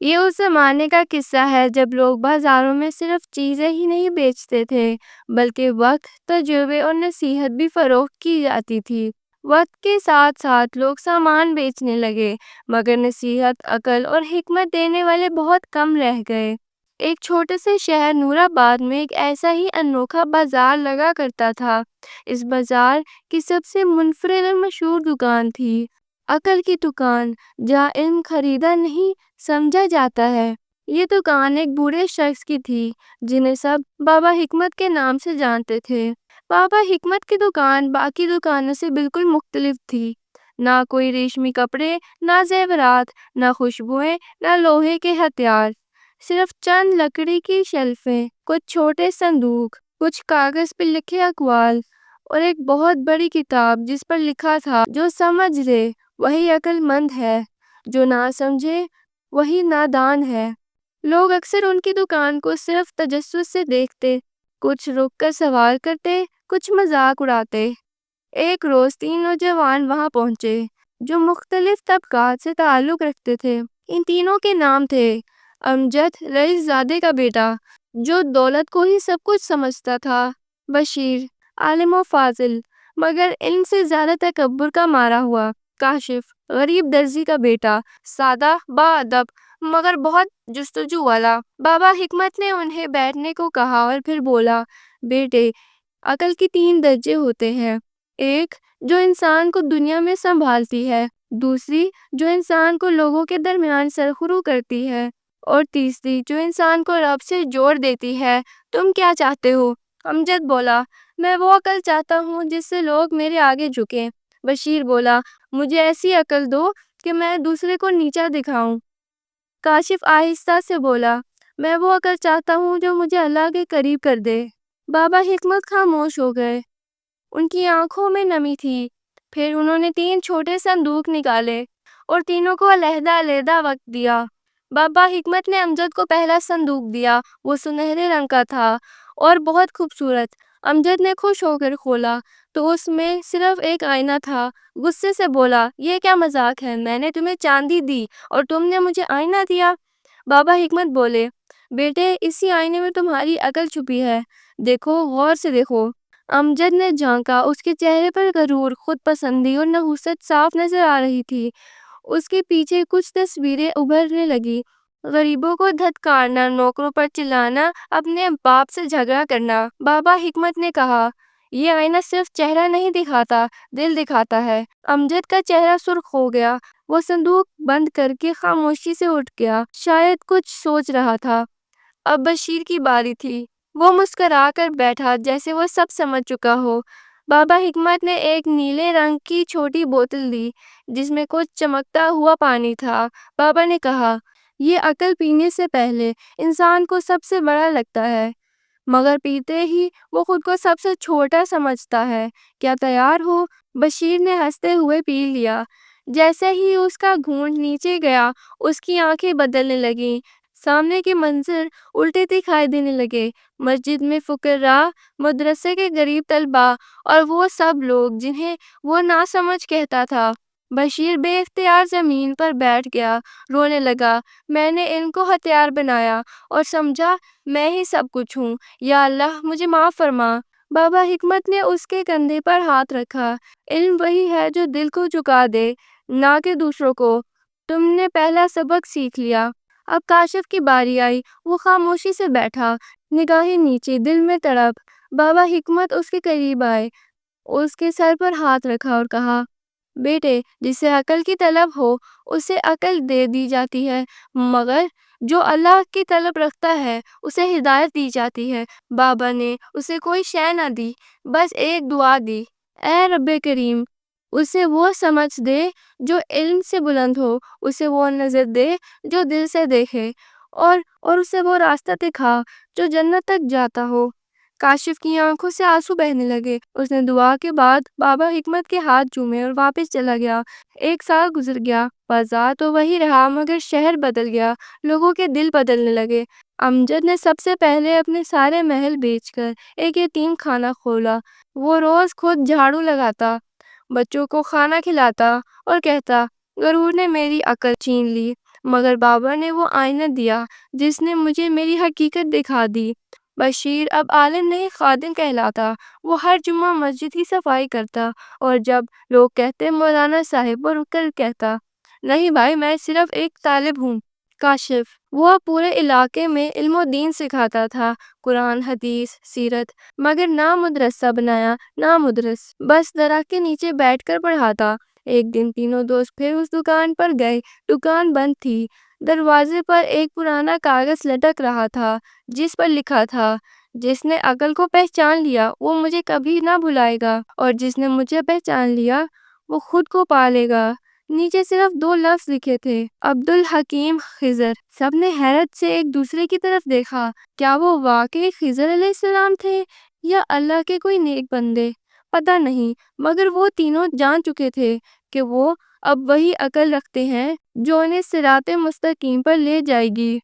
یہ اس زمانے کا قصہ ہے جب لوگ بازاروں میں صرف چیزیں ہی نہیں بیچتے تھے بلکہ وقت، تجربے اور نصیحت بھی فروخت کی جاتی تھی۔ وقت کے ساتھ ساتھ لوگ سامان بیچنے لگے، مگر نصیحت، عقل اور حکمت دینے والے بہت کم رہ گئے۔ ایک چھوٹے سے شہر نور آباد میں ایک ایسا ہی انوکھا بازار لگا کرتا تھا۔ اس بازار کی سب سے منفرد اور مشہور دکان تھی عقل کی دکان، جہاں علم خریدا نہیں سمجھا جاتا ہے۔ یہ دکان ایک بوڑھے شخص کی تھی جنہیں سب بابا حکمت کے نام سے جانتے تھے۔ بابا حکمت کی دکان باقی دکانوں سے بالکل مختلف تھی۔ نہ کوئی ریشمی کپڑے، نہ زیورات، نہ خوشبوئیں، نہ لوہے کے ہتھیار، صرف چند لکڑی کی شیلفیں، کچھ چھوٹے صندوق، کچھ کاغذ پہ لکھے اقوال اور ایک بہت بڑی کتاب جس پر لکھا تھا، جو سمجھ لے وہی عقل مند ہے، جو نہ سمجھے وہی نادان ہے۔ لوگ اکثر ان کی دکان کو صرف تجسس سے دیکھتے، کچھ رک کر سوال کرتے، کچھ مذاق اڑاتے۔ ایک روز 3 نوجوان وہاں پہنچے جو مختلف طبقات سے تعلق رکھتے تھے۔ ان تینوں کے نام تھے: امجد، رئیس زادے کا بیٹا جو دولت کو ہی سب کچھ سمجھتا تھا، بشیر، عالم و فاضل مگر علم سے زیادہ تکبر کا مارا ہوا، کاشف، غریب درزی کا بیٹا، سادہ، باادب مگر بہت جستجو والا۔ بابا حکمت نے انہیں بیٹھنے کو کہا اور پھر بولا، بیٹے، عقل کی 3 درجے ہوتے ہیں: ایک جو انسان کو دنیا میں سنبھالتی ہے، دوسری جو انسان کو لوگوں کے درمیان سرخرو کرتی ہے، اور تیسری جو انسان کو رب سے جوڑ دیتی ہے۔ تم کیا چاہتے ہو؟ امجد بولا، میں وہ عقل چاہتا ہوں جس سے لوگ میرے آگے جھکیں۔ بشیر بولا، مجھے ایسی عقل دو کہ میں دوسرے کو نیچا دکھاؤں۔ کاشف آہستہ سے بولا، میں وہ عقل چاہتا ہوں جو مجھے اللہ کے قریب کر دے۔ بابا حکمت خاموش ہو گئے، ان کی آنکھوں میں نمی تھی۔ پھر انہوں نے 3 چھوٹے صندوق نکالے اور تینوں کو علیحدہ علیحدہ وقت دیا۔ بابا حکمت نے امجد کو پہلا صندوق دیا، وہ سنہرے رنگ کا تھا اور بہت خوبصورت۔ امجد نے خوش ہو کر کھولا تو اس میں صرف ایک آئینہ تھا۔ غصے سے بولا، یہ کیا مذاق ہے؟ میں نے تمہیں چاندی دی اور تم نے مجھے آئینہ دیا۔ بابا حکمت بولے، بیٹے، اسی آئینے میں تمہاری عقل چھپی ہے، دیکھو، غور سے دیکھو۔ امجد نے جھانکا، اس کے چہرے پر غرور، خود پسندی اور نحوست صاف نظر آ رہی تھی۔ اس کے پیچھے کچھ تصویریں ابھرنے لگی: غریبوں کو دھتکارنا، نوکروں پر چلانا، اپنے باپ سے جھگڑا کرنا۔ بابا حکمت نے کہا، یہ آئینہ صرف چہرہ نہیں دکھاتا، دل دکھاتا ہے۔ امجد کا چہرہ سرخ ہو گیا، وہ صندوق بند کر کے خاموشی سے اٹھ گیا، شاید کچھ سوچ رہا تھا۔ اب بشیر کی باری تھی، وہ مسکرا کر بیٹھا جیسے وہ سب سمجھ چکا ہو۔ بابا حکمت نے ایک نیلے رنگ کی چھوٹی بوتل دی جس میں کچھ چمکتا ہوا پانی تھا۔ بابا نے کہا، یہ عقل پینے سے پہلے انسان کو سب سے بڑا لگتا ہے، مگر پیتے ہی وہ خود کو سب سے چھوٹا سمجھتا ہے۔ کیا تیار ہو؟ بشیر نے ہنستے ہوئے پی لیا۔ جیسے ہی اس کا گھونٹ نیچے گیا، اس کی آنکھیں بدلنے لگیں، سامنے کے منظر الٹے دکھائی دینے لگے: مسجد میں فقراء، مدرسے کے غریب طلباء اور وہ سب لوگ جنہیں وہ ناسمجھ کہتا تھا۔ بشیر بے اختیار زمین پر بیٹھ گیا، رونے لگا۔ میں نے علم کو ہتھیار بنایا اور سمجھا میں ہی سب کچھ ہوں، یا اللہ مجھے معاف فرما۔ بابا حکمت نے اس کے کندھے پر ہاتھ رکھا، علم وہی ہے جو دل کو جھکا دے، نہ کہ دوسروں کو۔ تم نے پہلا سبق سیکھ لیا۔ اب کاشف کی باری آئی، وہ خاموشی سے بیٹھا، نگاہیں نیچے، دل میں تڑپ۔ بابا حکمت اس کے قریب آئے، اس کے سر پر ہاتھ رکھا اور کہا، بیٹے، جسے عقل کی طلب ہو اسے عقل دے دی جاتی ہے، مگر جو اللہ کی طلب رکھتا ہے اسے ہدایت دی جاتی ہے۔ بابا نے اسے کوئی شے نہ دی، بس ایک دعا دی: اے رب کریم، اسے وہ سمجھ دے جو علم سے بلند ہو، اسے وہ نظر دے جو دل سے دیکھے، اور اسے وہ راستہ دکھا جو جنت تک جاتا ہو۔ کاشف کی آنکھوں سے آنسو بہنے لگے۔ اس نے دعا کے بعد بابا حکمت کے ہاتھ چومے اور واپس چلا گیا۔ 1 سال گزر گیا، بازار تو وہی رہا مگر شہر بدل گیا، لوگوں کے دل بدلنے لگے۔ امجد نے سب سے پہلے اپنے سارے محل بیچ کر ایک یتیم خانہ کھولا۔ وہ روز خود جھاڑو لگاتا، بچوں کو کھانا کھلاتا اور کہتا، غرور نے میری عقل چھین لی، مگر بابا نے وہ آئینہ دیا جس نے مجھے میری حقیقت دکھا دی۔ بشیر اب عالم نہیں خادم کہلاتا۔ وہ ہر جمعہ مسجد کی صفائی کرتا، اور جب لوگ کہتے مولانا صاحب، وہ رک کر کہتا، نہیں بھائی، میں صرف ایک طالب ہوں۔ کاشف وہ پورے علاقے میں علم و دین سکھاتا تھا، قرآن، حدیث، سیرت، مگر نہ مدرسہ بنایا نہ مدرس، بس درخت کے نیچے بیٹھ کر پڑھاتا۔ ایک دن تینوں دوست پھر اس دکان پر گئے۔ دکان بند تھی۔ دروازے پر ایک پرانا کاغذ لٹک رہا تھا جس پر لکھا تھا، جس نے عقل کو پہچان لیا وہ مجھے کبھی نہ بھلائے گا، اور جس نے مجھے پہچان لیا وہ خود کو پالے گا۔ نیچے صرف 2 لفظ لکھے تھے، عبدالحکیم خضر۔ سب نے حیرت سے ایک دوسرے کی طرف دیکھا۔ کیا وہ واقعی خضر علیہ السلام تھے یا اللہ کے کوئی نیک بندے؟ پتہ نہیں، مگر وہ تینوں جان چکے تھے کہ وہ اب وہی عقل رکھتے ہیں جو انہیں صراط مستقیم پر لے جائے گی۔